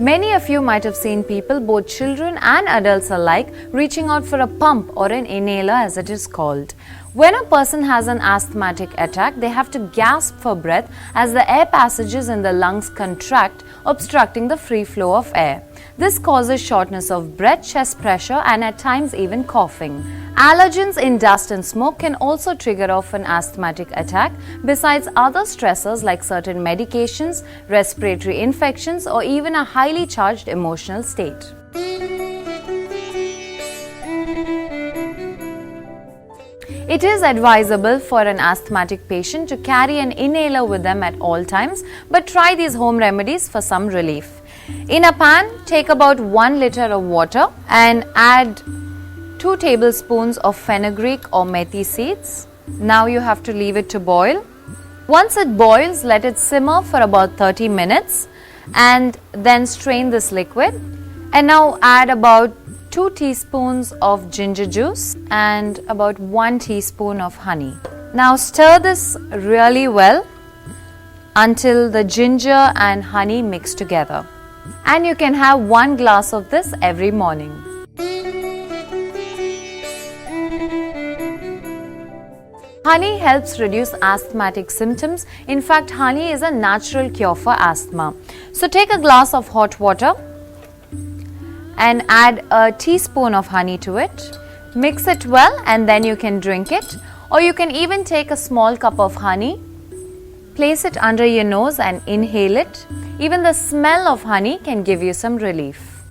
Many of you might have seen people, both children and adults alike, reaching out for a pump or an inhaler as it is called. When a person has an asthmatic attack, they have to gasp for breath as the air passages in the lungs contract, obstructing the free flow of air. This causes shortness of breath, chest pressure, and at times even coughing. Allergens in dust and smoke can also trigger off an asthmatic attack, besides other stressors like certain medications, respiratory infections, or even a highly charged emotional state. It is advisable for an asthmatic patient to carry an inhaler with them at all times, but try these home remedies for some relief. In a pan, take about 1 liter of water and add 2 tablespoons of fenugreek or methi seeds. Now you have to leave it to boil. Once it boils, let it simmer for about 30 minutes and then strain this liquid. And now add about 2 teaspoons of ginger juice and about 1 teaspoon of honey. Now stir this really well until the ginger and honey mix together. And you can have 1 glass of this every morning. Honey helps reduce asthmatic symptoms. In fact, honey is a natural cure for asthma. So take a glass of hot water and add a teaspoon of honey to it. Mix it well and then you can drink it. Or you can even take a small cup of honey, place it under your nose and inhale it. Even the smell of honey can give you some relief.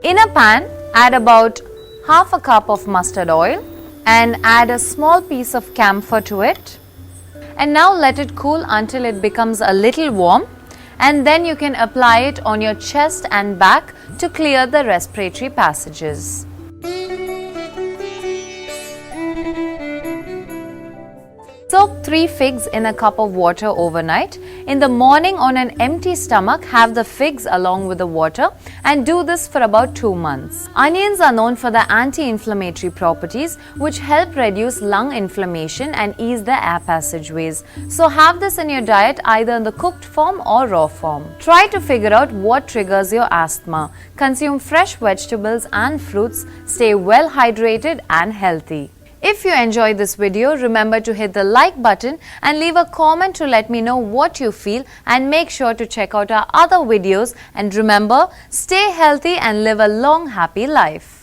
In a pan, add about half a cup of mustard oil and add a small piece of camphor to it. And now let it cool until it becomes a little warm, and then you can apply it on your chest and back to clear the respiratory passages. Soak 3 figs in a cup of water overnight. In the morning on an empty stomach, have the figs along with the water and do this for about 2 months. Onions are known for the anti-inflammatory properties which help reduce lung inflammation and ease the air passageways. So have this in your diet either in the cooked form or raw form. Try to figure out what triggers your asthma. Consume fresh vegetables and fruits. Stay well hydrated and healthy. If you enjoyed this video, remember to hit the like button and leave a comment to let me know what you feel, and make sure to check out our other videos, and remember, stay healthy and live a long happy life.